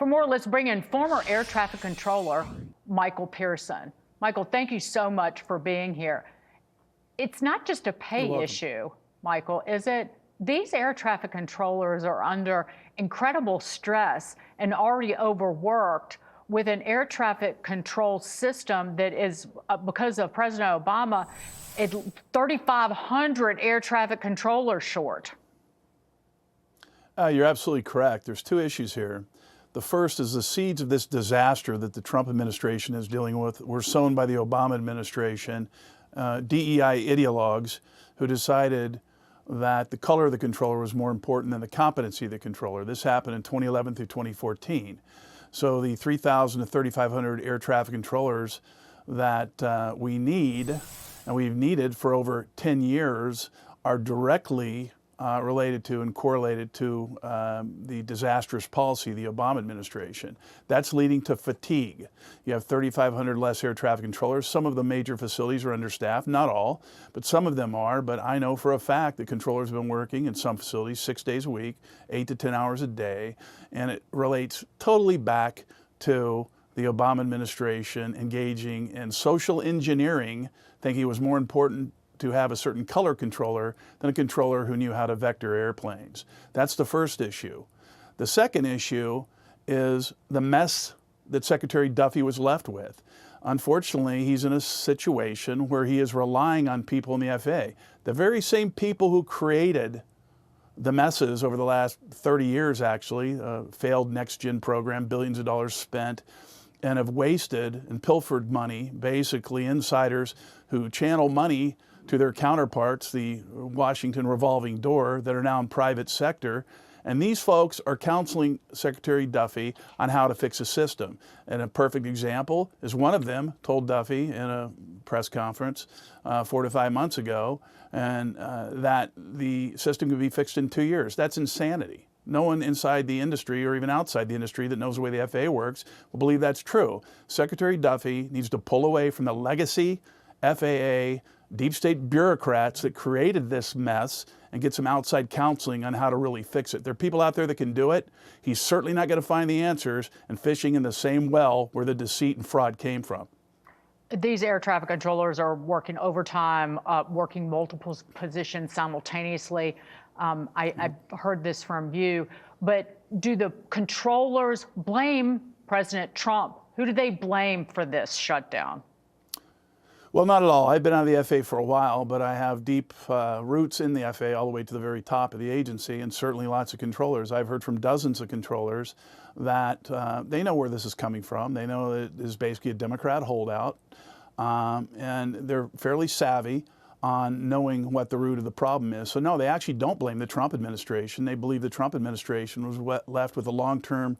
For more, let's bring in former air traffic controller Michael Pearson. Michael, thank you so much for being here. It's not just a pay issue, Michael, is it? These air traffic controllers are under incredible stress and already overworked with an air traffic control system that is, because of President Obama, 3,500 air traffic controllers short. You're absolutely correct. There's two issues here. The first is the seeds of this disaster that the Trump administration is dealing with were sown by the Obama administration, DEI ideologues who decided that the color of the controller was more important than the competency of the controller. This happened in 2011 through 2014. So the 3,000 to 3,500 air traffic controllers that we need, and we've needed for over 10 years, are directly related to and correlated to the disastrous policy of the Obama administration. That's leading to fatigue. You have 3,500 less air traffic controllers. Some of the major facilities are understaffed, not all, but some of them are. But I know for a fact that controllers have been working in some facilities 6 days a week, 8 to 10 hours a day, and it relates totally back to the Obama administration engaging in social engineering, thinking it was more important to have a certain color controller than a controller who knew how to vector airplanes. That's the first issue. The second issue is the mess that Secretary Duffy was left with. Unfortunately, he's in a situation where he is relying on people in the FAA. The very same people who created the messes over the last 30 years, actually, failed next-gen program, billions of dollars spent, and have wasted and pilfered money, basically insiders who channel money to their counterparts, the Washington revolving door, that are now in private sector. And these folks are counseling Secretary Duffy on how to fix a system. And a perfect example is one of them told Duffy in a press conference 4 to 5 months ago, and that the system could be fixed in 2 years. That's insanity. No one inside the industry or even outside the industry that knows the way the FAA works will believe that's true. Secretary Duffy needs to pull away from the legacy FAA deep state bureaucrats that created this mess and get some outside counseling on how to really fix it. There are people out there that can do it. He's certainly not going to find the answers and fishing in the same well where the deceit and fraud came from. These air traffic controllers are working overtime, working multiple positions simultaneously. I've heard this from you, but do the controllers blame President Trump? Who do they blame for this shutdown? Well, not at all. I've been out of the FAA for a while, but I have deep roots in the FAA all the way to the very top of the agency, and certainly lots of controllers. I've heard from dozens of controllers that they know where this is coming from. They know that it is basically a Democrat holdout, and they're fairly savvy on knowing what the root of the problem is. So no, they actually don't blame the Trump administration. They believe the Trump administration was left with a long-term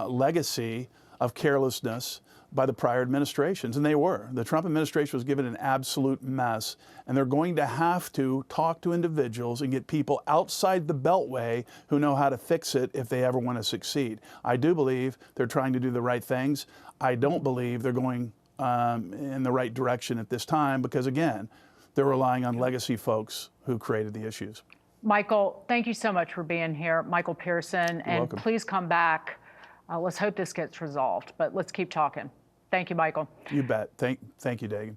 legacy of carelessness by the prior administrations, and they were. The Trump administration was given an absolute mess, and they're going to have to talk to individuals and get people outside the Beltway who know how to fix it if they ever want to succeed. I do believe they're trying to do the right things. I don't believe they're going in the right direction at this time because, again, they're relying on legacy folks who created the issues. Michael, thank you so much for being here. Michael Pearson, and welcome. Please come back. Let's hope this gets resolved, but let's keep talking. Thank you, Michael. You bet. Thank you, Dagan.